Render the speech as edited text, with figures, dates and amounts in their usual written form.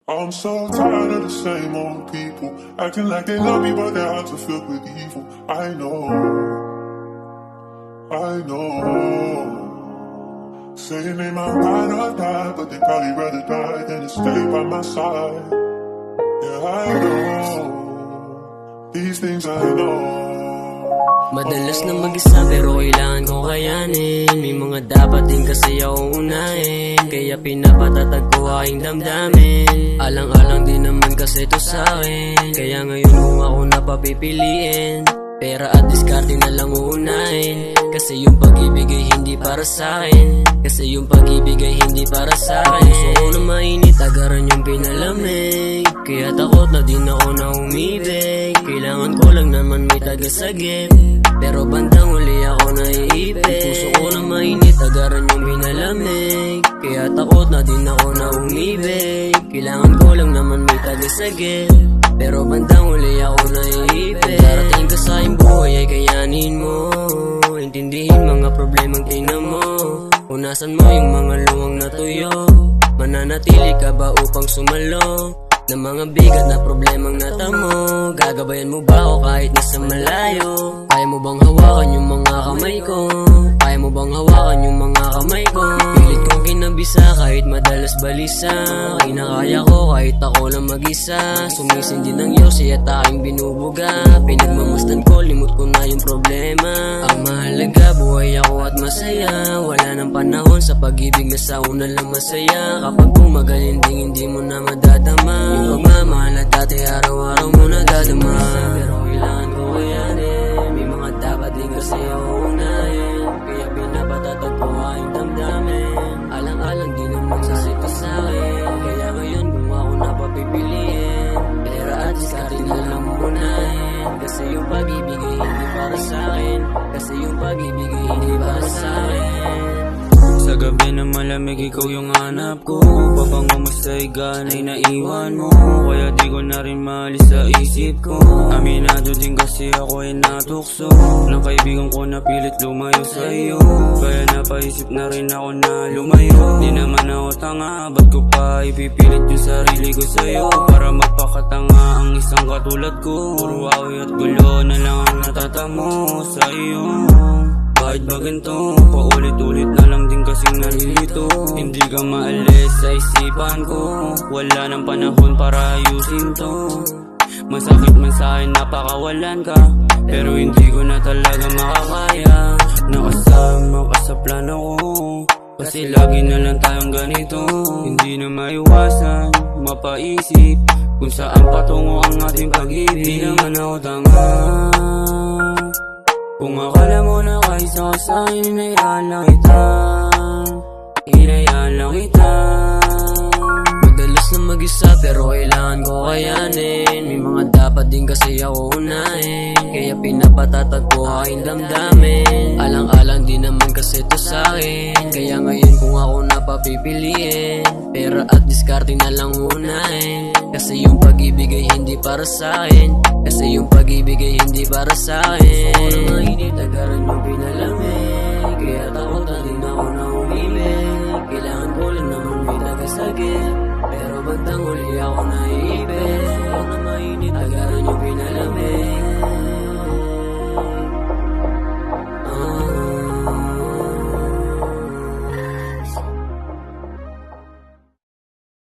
I'm so tired of the same old people acting like they love me, but their hearts are filled with evil. I know. Saying they might ride or die, but they probably rather die than to stay by my side. Yeah, I know. These things I know. Madalas na mag-isa pero kailangan ko kayanin. May mga dapat din kasi ako unahin, kaya pinapatatag ko aking damdamin. Alang-alang din naman kasi to sa'kin, kaya ngayon kung ako napapipiliin, pera at diskarte na lang uunahin. Kasi yung pag-ibig ay hindi para sa'kin, kasi yung pag-ibig ay hindi para sa'kin. Gusto ko na mainit, agaran yung pinalamig, kaya takot na din ako na umibig. Kailangan ko lang naman may tagasagip, pero bandang uli ako naiipit. Puso ko na mainit, agaran yung pinalamig, kaya takot na din ako na umibig. Kailangan ko lang naman may tagasagip, pero bandang uli ako naiipit. Darating ka sa aking buhay ay kayanin mo, intindihin mga problemang tingnan mo. Punasan mo yung mga luwang na tuyo, mananatili ka ba upang sumalo ng mga bigat na problemang natamo? Gagabayan mo ba ako kahit nasa malayo? Kaya mo bang hawakan yung mga kamay ko? Kaya mo bang hawakan yung mga kamay ko? Pilit kong kinabisa kahit madalas balisa, kinakaya ko kahit ako lang mag-isa. Sumisindi ng yosi at aking binubuga, pinagmamasdan ko, limot ko na yung problema. Ang mahalaga, buhay ako at masaya. Wala nang panahon sa pag-ibig na sa una lang masaya. Kapag gumagaling ding hindi mo na madadama yung pagmamahal na dati araw-araw mo nadadama. Pero kailangan ko kayanin, may mga dapat din kasi ako unahin, kaya pinapatatag ko aking damdamin. Alang-alang din naman sasita sa'kin, kaya ngayon kung ako napapipiliin, pera at diskarte na lang unahin. Kasi yung pag-ibig ay hindi para sa'kin, kasi yung pag-ibig ay hindi para sa'kin. Sa gabi na malamig, ikaw yung hanap ko. Pabango mo sa higaan ay naiwan mo, kaya di ko na rin maalis sa isip ko. Aminado din kasi ako ay natukso ng kaibigan ko na pilit lumayo sa iyo, kaya napaisip na rin ako na lumayo. Di naman ako tanga, ba't ko pa ipipilit yung sarili ko sa'yo para magpakatanga ang isang katulad ko? Puro away at gulo na lang ang natatamo sa iyo. Kahit ba ganito, paulit-ulit na lang din kasing nalilito. Hindi ka maalis sa isipan ko, wala nang panahon para ayusin to. Masakit man sa'kin napakawalan ka, pero hindi ko na talaga makakaya. Nakasama ka sa plano ko, kasi lagi na lang tayong ganito. Hindi na maiwasan, mapaisip kung saan patungo ang ating pag-ibig. Di naman ako tanga, kung akala mo na kaisa ka sa'kin, hinayaan lang kita, hinayaan lang kita. Madalas na mag-isa pero kailangan ko kayanin. May mga dapat din kasi ako unahin, kaya pinapatatag ko aking damdamin. Alang-alang din naman kasi to sa'kin, kaya ngayon kung ako napapipiliin, pera at diskarte na lang unahin. Kasi yung pag-ibig ay hindi para sa'kin, kasi yung pag-ibig ay hindi para sa'kin. Gusto ko na mainit, agaran yung pinalamig, kaya takot na din ako na umibig. Kailangan ko lang naman may tagasagip, pero bandang uli ako naiipit. Gusto ko na mainit, agaran yung pinalamig,